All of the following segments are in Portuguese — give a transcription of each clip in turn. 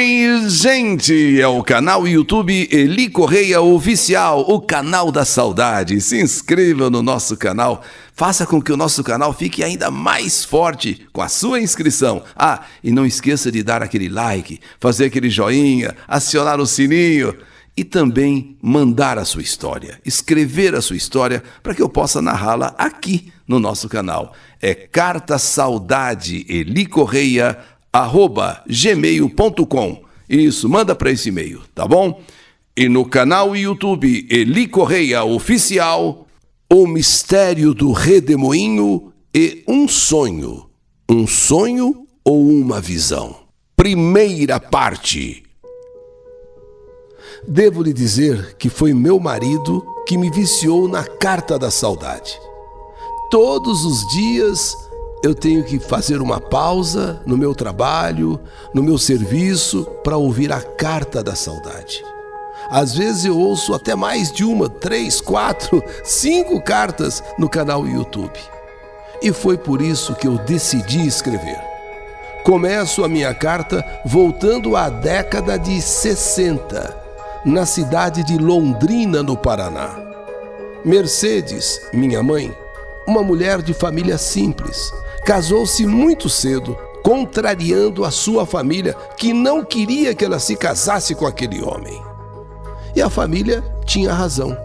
Oi, gente! É o canal YouTube Eli Correia Oficial, o canal da saudade. Se inscreva no nosso canal, faça com que o nosso canal fique ainda mais forte com a sua inscrição. Ah, e não esqueça de dar aquele like, fazer aquele joinha, acionar o sininho e também mandar a sua história, escrever a sua história para que eu possa narrá-la aqui no nosso canal. É cartasaudade@gmail.com. Isso, manda para esse e-mail, tá bom? E no canal YouTube Eli Correia Oficial, O Mistério do Redemoinho e um sonho. Um sonho ou uma visão? Primeira parte. Devo lhe dizer que foi meu marido que me viciou na carta da saudade. Todos os dias eu tenho que fazer uma pausa no meu trabalho, no meu serviço, para ouvir a carta da saudade. Às vezes eu ouço até mais de 1, 3, 4, 5 cartas no canal YouTube. E foi por isso que eu decidi escrever. Começo a minha carta voltando à década de 60, na cidade de Londrina, no Paraná. Mercedes, minha mãe, uma mulher de família simples, casou-se muito cedo, contrariando a sua família, que não queria que ela se casasse com aquele homem. E a família tinha razão.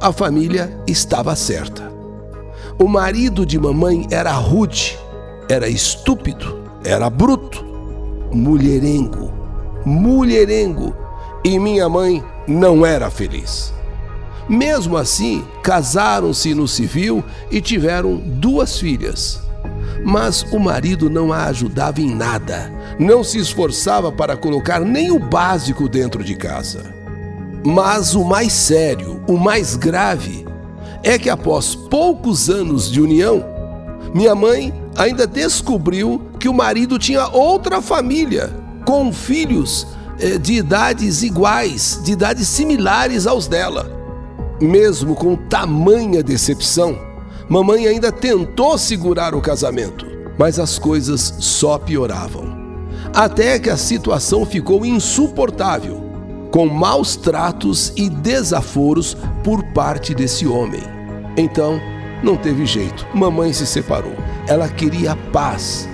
A família estava certa. O marido de mamãe era rude, era estúpido, era bruto, mulherengo. E minha mãe não era feliz. Mesmo assim, casaram-se no civil e tiveram 2 filhas. Mas o marido não a ajudava em nada, não se esforçava para colocar nem o básico dentro de casa. Mas o mais sério, o mais grave, é que após poucos anos de união, minha mãe ainda descobriu que o marido tinha outra família, com filhos de idades iguais, de idades similares aos dela. Mesmo com tamanha decepção, mamãe ainda tentou segurar o casamento, mas as coisas só pioravam. Até que a situação ficou insuportável, com maus tratos e desaforos por parte desse homem. Então, não teve jeito, mamãe se separou. Ela queria paz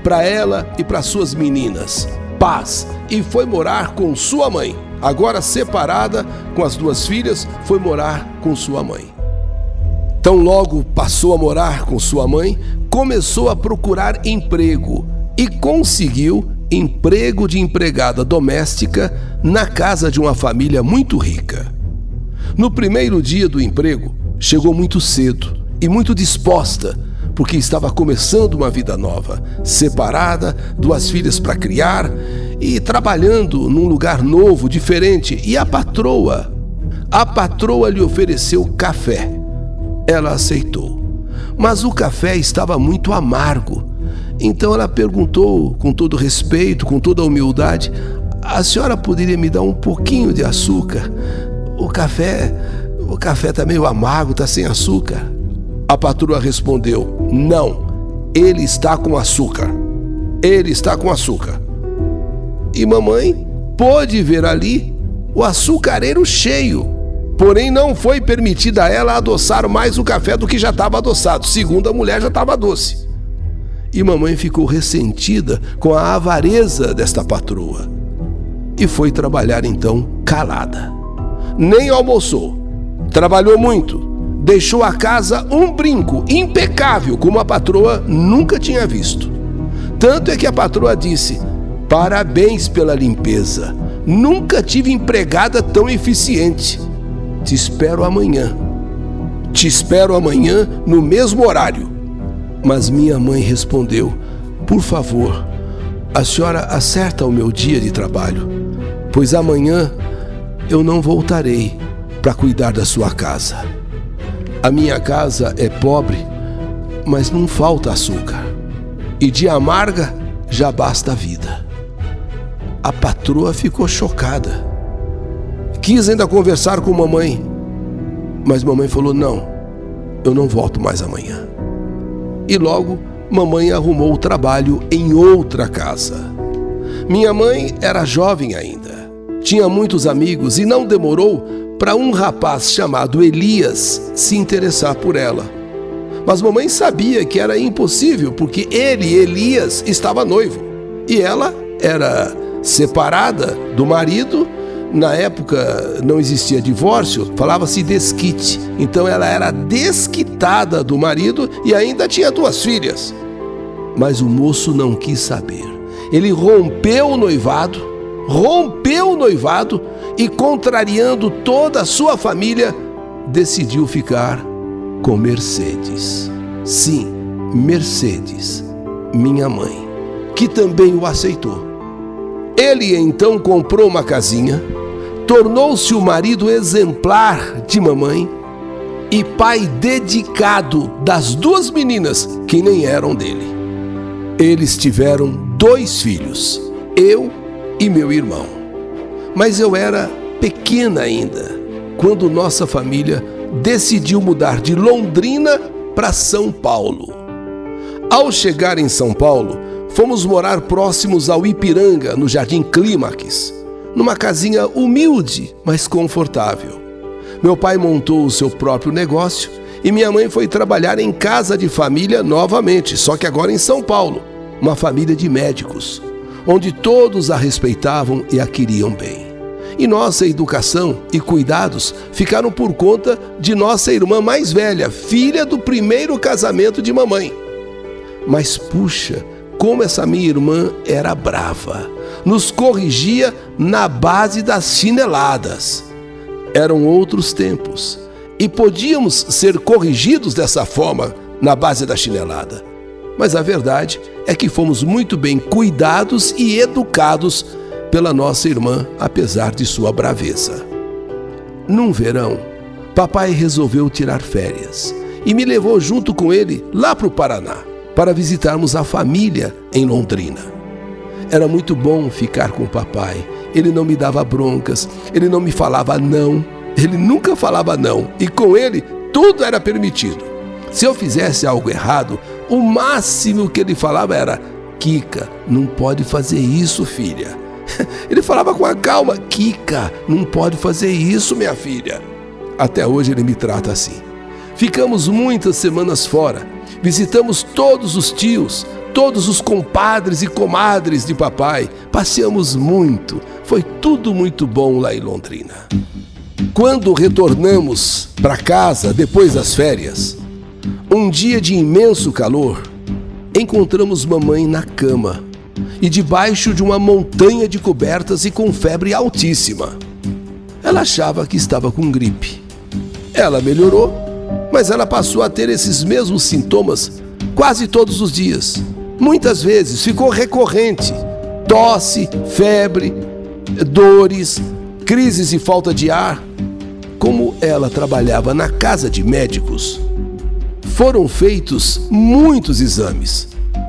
para ela e para suas meninas. Paz, e foi morar com sua mãe. Agora separada com as 2 filhas, foi morar com sua mãe. Tão logo passou a morar com sua mãe, começou a procurar emprego e conseguiu emprego de empregada doméstica na casa de uma família muito rica. No primeiro dia do emprego, chegou muito cedo e muito disposta, porque estava começando uma vida nova, separada, 2 filhas para criar e trabalhando num lugar novo, diferente. E a patroa lhe ofereceu café. Ela aceitou, mas o café estava muito amargo. Então ela perguntou com todo respeito, com toda humildade: a senhora poderia me dar um pouquinho de açúcar? O café está meio amargo, está sem açúcar. A patroa respondeu: não, ele está com açúcar. E mamãe pôde ver ali o açucareiro cheio, porém não foi permitida a ela adoçar mais o café do que já estava adoçado. Segundo a mulher, já estava doce. E mamãe ficou ressentida com a avareza desta patroa e foi trabalhar então calada. Nem almoçou, trabalhou muito, deixou a casa um brinco impecável, como a patroa nunca tinha visto. Tanto é que a patroa disse: parabéns pela limpeza, nunca tive empregada tão eficiente. Te espero amanhã no mesmo horário. Mas minha mãe respondeu: por favor, a senhora acerta o meu dia de trabalho, pois amanhã eu não voltarei para cuidar da sua casa. A minha casa é pobre, mas não falta açúcar, e de amarga já basta a vida. A patroa ficou chocada. Quis ainda conversar com mamãe, mas mamãe falou: não, eu não volto mais amanhã. E logo mamãe arrumou trabalho em outra casa. Minha mãe era jovem ainda, tinha muitos amigos e não demorou para um rapaz chamado Elias se interessar por ela. Mas mamãe sabia que era impossível porque Elias, estava noivo e ela era separada do marido. Na época não existia divórcio, falava-se desquite. Então ela era desquitada do marido e ainda tinha 2 filhas. Mas o moço não quis saber. Ele rompeu o noivado e, contrariando toda a sua família, decidiu ficar com Mercedes. Sim, Mercedes, minha mãe, que também o aceitou. Ele então comprou uma casinha, tornou-se o marido exemplar de mamãe e pai dedicado das 2 meninas que nem eram dele. Eles tiveram 2 filhos, eu e meu irmão. Mas eu era pequena ainda quando nossa família decidiu mudar de Londrina para São Paulo. Ao chegar em São Paulo, fomos morar próximos ao Ipiranga, no Jardim Clímax, numa casinha humilde, mas confortável. Meu pai montou o seu próprio negócio e minha mãe foi trabalhar em casa de família novamente, só que agora em São Paulo, uma família de médicos, onde todos a respeitavam e a queriam bem. E nossa educação e cuidados ficaram por conta de nossa irmã mais velha, filha do primeiro casamento de mamãe. Mas puxa, como essa minha irmã era brava, nos corrigia na base das chineladas. Eram outros tempos e podíamos ser corrigidos dessa forma, na base da chinelada. Mas a verdade é que fomos muito bem cuidados e educados pela nossa irmã, apesar de sua braveza. Num verão, papai resolveu tirar férias e me levou junto com ele lá para o Paraná, para visitarmos a família em Londrina. Era muito bom ficar com o papai. Ele não me dava broncas, ele não me falava não, ele nunca falava não, e com ele tudo era permitido. Se eu fizesse algo errado, o máximo que ele falava era: Kika, não pode fazer isso, filha. Ele falava com a calma: Kika, não pode fazer isso, minha filha. Até hoje ele me trata assim. Ficamos muitas semanas fora, visitamos todos os tios, todos os compadres e comadres de papai, passeamos muito, foi tudo muito bom lá em Londrina. Quando retornamos para casa depois das férias, um dia de imenso calor, encontramos mamãe na cama e debaixo de uma montanha de cobertas e com febre altíssima. Ela achava que estava com gripe. Ela melhorou, mas ela passou a ter esses mesmos sintomas quase todos os dias. Muitas vezes ficou recorrente: tosse, febre, dores, crises e falta de ar. Como ela trabalhava na casa de médicos, foram feitos muitos exames,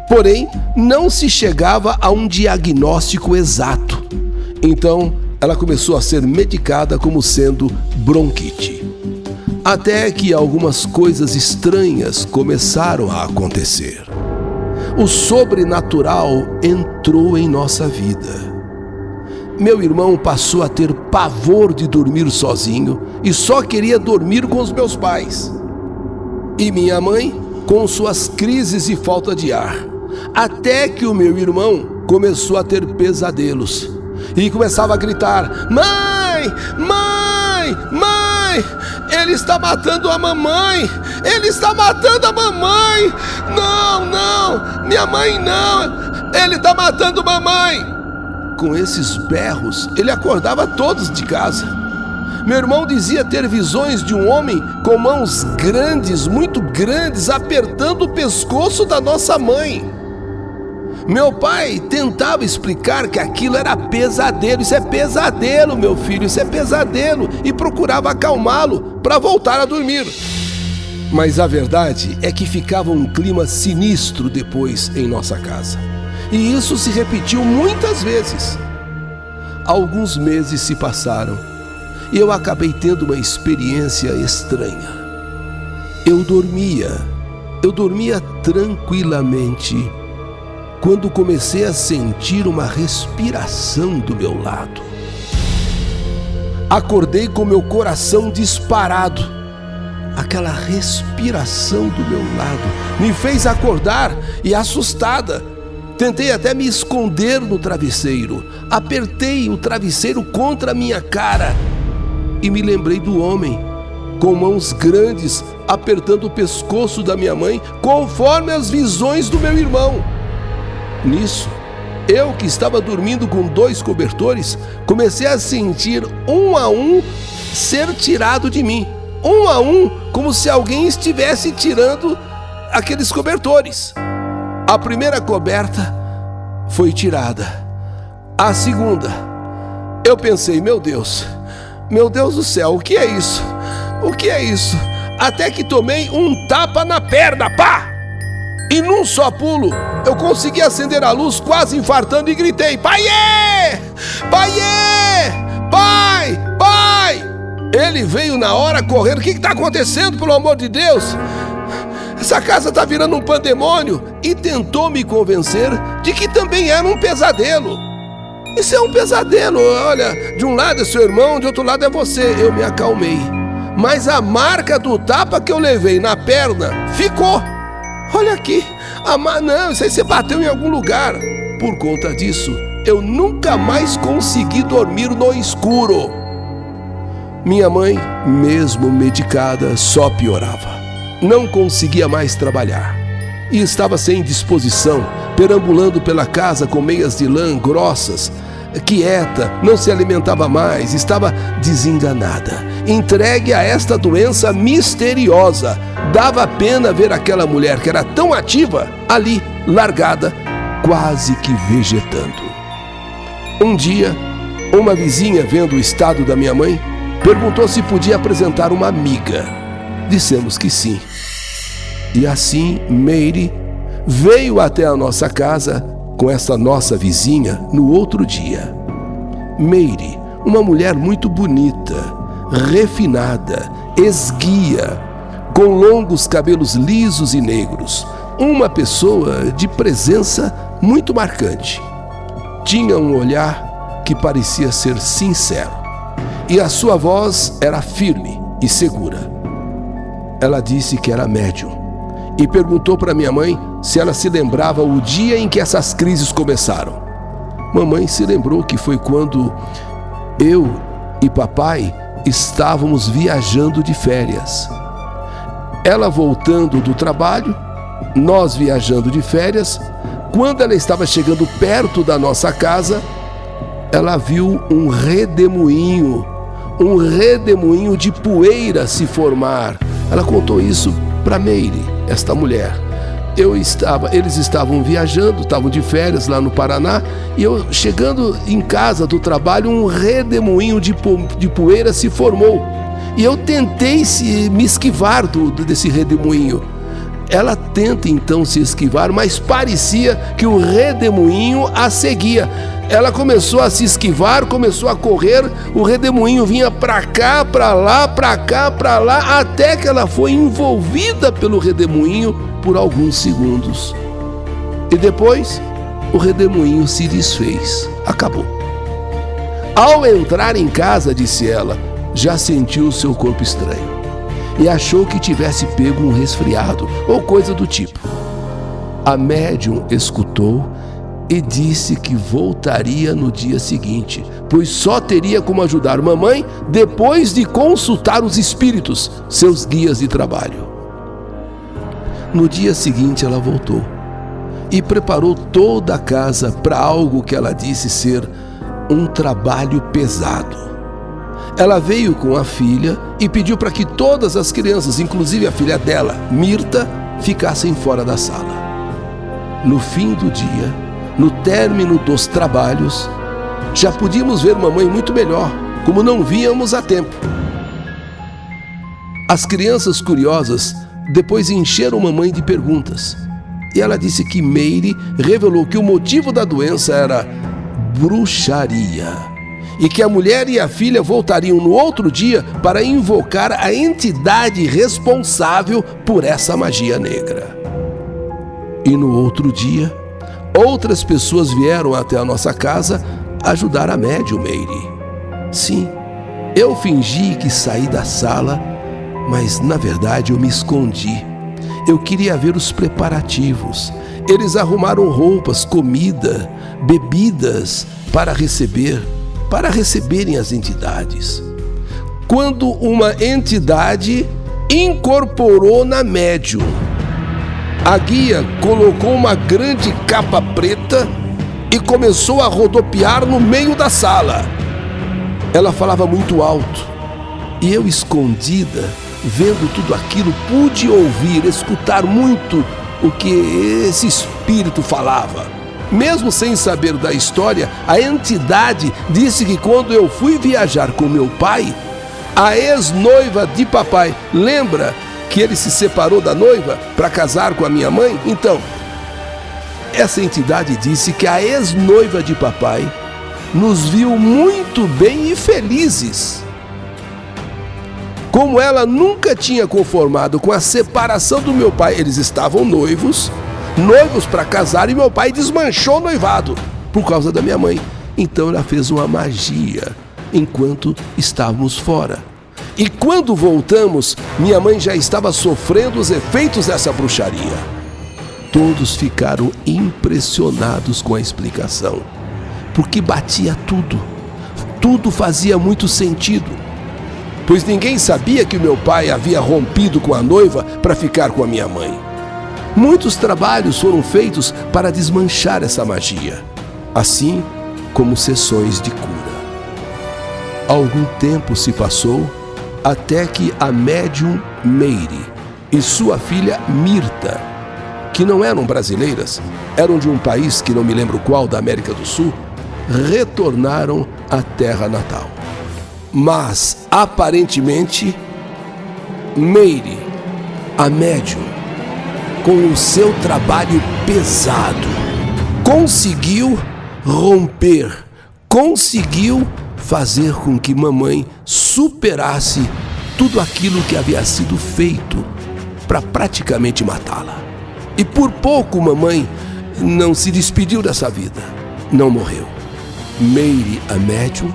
porém não se chegava a um diagnóstico exato. Então ela começou a ser medicada como sendo bronquite. Até que algumas coisas estranhas começaram a acontecer. O sobrenatural entrou em nossa vida. Meu irmão passou a ter pavor de dormir sozinho e só queria dormir com os meus pais. E minha mãe com suas crises e falta de ar. Até que o meu irmão começou a ter pesadelos e começava a gritar: Mãe! Mãe! Mãe! Ele está matando a mamãe! Ele está matando a mamãe! Não, não! Minha mãe não! Ele está matando a mamãe! Com esses berros, ele acordava todos de casa. Meu irmão dizia ter visões de um homem com mãos grandes, muito grandes, apertando o pescoço da nossa mãe. Meu pai tentava explicar que aquilo era pesadelo. Isso é pesadelo, meu filho, isso é pesadelo. E procurava acalmá-lo para voltar a dormir. Mas a verdade é que ficava um clima sinistro depois em nossa casa. E isso se repetiu muitas vezes. Alguns meses se passaram e eu acabei tendo uma experiência estranha. Eu dormia tranquilamente quando comecei a sentir uma respiração do meu lado. Acordei com meu coração disparado. Aquela respiração do meu lado me fez acordar e assustada. Tentei até me esconder no travesseiro. Apertei o travesseiro contra a minha cara e me lembrei do homem, com mãos grandes, apertando o pescoço da minha mãe, conforme as visões do meu irmão. Nisso, eu que estava dormindo com 2 cobertores, comecei a sentir um a um ser tirado de mim. Um a um, como se alguém estivesse tirando aqueles cobertores. A primeira coberta foi tirada. A segunda, eu pensei, meu Deus do céu, o que é isso? O que é isso? Até que tomei um tapa na perna, pá! E num só pulo, eu consegui acender a luz, quase infartando, e gritei, paiê! Paiê! Pai! Pai! Ele veio na hora correndo. O que está acontecendo, pelo amor de Deus? Essa casa está virando um pandemônio. E tentou me convencer de que também era um pesadelo. Isso é um pesadelo. Olha, de um lado é seu irmão, de outro lado é você. Eu me acalmei. Mas a marca do tapa que eu levei na perna ficou. Olha aqui. Não, isso aí você bateu em algum lugar. Por conta disso, eu nunca mais consegui dormir no escuro. Minha mãe, mesmo medicada, só piorava. Não conseguia mais trabalhar. E estava sem disposição, perambulando pela casa com meias de lã grossas, quieta, não se alimentava mais, estava desenganada, entregue a esta doença misteriosa. Dava pena ver aquela mulher que era tão ativa, ali, largada, quase que vegetando. Um dia, uma vizinha, vendo o estado da minha mãe, perguntou se podia apresentar uma amiga. Dissemos que sim. E assim, Meire veio até a nossa casa com essa nossa vizinha no outro dia. Meire, uma mulher muito bonita, refinada, esguia, com longos cabelos lisos e negros. Uma pessoa de presença muito marcante. Tinha um olhar que parecia ser sincero. E a sua voz era firme e segura. Ela disse que era médium e perguntou para minha mãe se ela se lembrava o dia em que essas crises começaram. Mamãe se lembrou que foi quando eu e papai estávamos viajando de férias. Ela voltando do trabalho, nós viajando de férias. Quando ela estava chegando perto da nossa casa, ela viu um redemoinho de poeira se formar. Ela contou isso para Meire, esta mulher. Eles estavam viajando, estavam de férias lá no Paraná, e eu chegando em casa do trabalho, um redemoinho de poeira se formou. E eu tentei me esquivar desse redemoinho. Ela tenta então se esquivar, mas parecia que o redemoinho a seguia. Ela começou a se esquivar, começou a correr, o redemoinho vinha pra cá, pra lá, pra cá, pra lá, até que ela foi envolvida pelo redemoinho por alguns segundos. E depois, o redemoinho se desfez, acabou. Ao entrar em casa, disse ela, já sentiu o seu corpo estranho e achou que tivesse pego um resfriado ou coisa do tipo. A médium escutou e disse que voltaria no dia seguinte, pois só teria como ajudar mamãe depois de consultar os espíritos, seus guias de trabalho. No dia seguinte ela voltou e preparou toda a casa para algo que ela disse ser um trabalho pesado. Ela veio com a filha e pediu para que todas as crianças, inclusive a filha dela, Mirta, ficassem fora da sala. No fim do dia, no término dos trabalhos, já podíamos ver mamãe muito melhor, como não víamos há tempo. As crianças curiosas depois encheram mamãe de perguntas, e ela disse que Meire revelou que o motivo da doença era bruxaria, e que a mulher e a filha voltariam no outro dia para invocar a entidade responsável por essa magia negra. E no outro dia, outras pessoas vieram até a nossa casa ajudar a médium Meire. Sim, eu fingi que saí da sala, mas na verdade eu me escondi. Eu queria ver os preparativos. Eles arrumaram roupas, comida, bebidas para receberem as entidades. Quando uma entidade incorporou na médium, a guia colocou uma grande capa preta e começou a rodopiar no meio da sala. Ela falava muito alto e eu, escondida, vendo tudo aquilo, pude ouvir, escutar muito o que esse espírito falava. Mesmo sem saber da história, a entidade disse que quando eu fui viajar com meu pai, a ex-noiva de papai, lembra que ele se separou da noiva para casar com a minha mãe? Então, essa entidade disse que a ex-noiva de papai nos viu muito bem e felizes. Como ela nunca tinha conformado com a separação do meu pai, eles estavam noivos para casar, e meu pai desmanchou o noivado por causa da minha mãe. Então ela fez uma magia enquanto estávamos fora. E quando voltamos, minha mãe já estava sofrendo os efeitos dessa bruxaria. Todos ficaram impressionados com a explicação, porque batia tudo. Tudo fazia muito sentido, pois ninguém sabia que meu pai havia rompido com a noiva para ficar com a minha mãe. Muitos trabalhos foram feitos para desmanchar essa magia, assim como sessões de cura. Algum tempo se passou até que a médium Meire e sua filha Mirta, que não eram brasileiras, eram de um país que não me lembro qual, da América do Sul, retornaram à terra natal. Mas, aparentemente, Meire, a médium, com o seu trabalho pesado, conseguiu romper, conseguiu fazer com que mamãe superasse tudo aquilo que havia sido feito para praticamente matá-la. E por pouco mamãe não se despediu dessa vida, não morreu. Meire, a médium,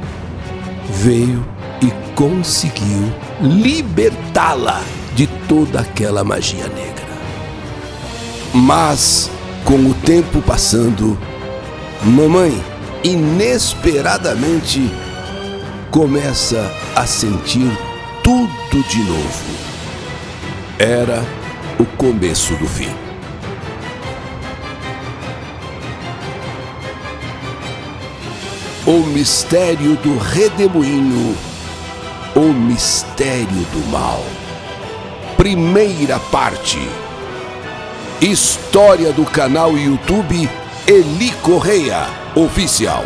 veio e conseguiu libertá-la de toda aquela magia negra. Mas, com o tempo passando, mamãe inesperadamente começa a sentir tudo de novo. Era o começo do fim. O mistério do redemoinho, o mistério do mal. Primeira parte. História do canal YouTube Eli Correia Oficial.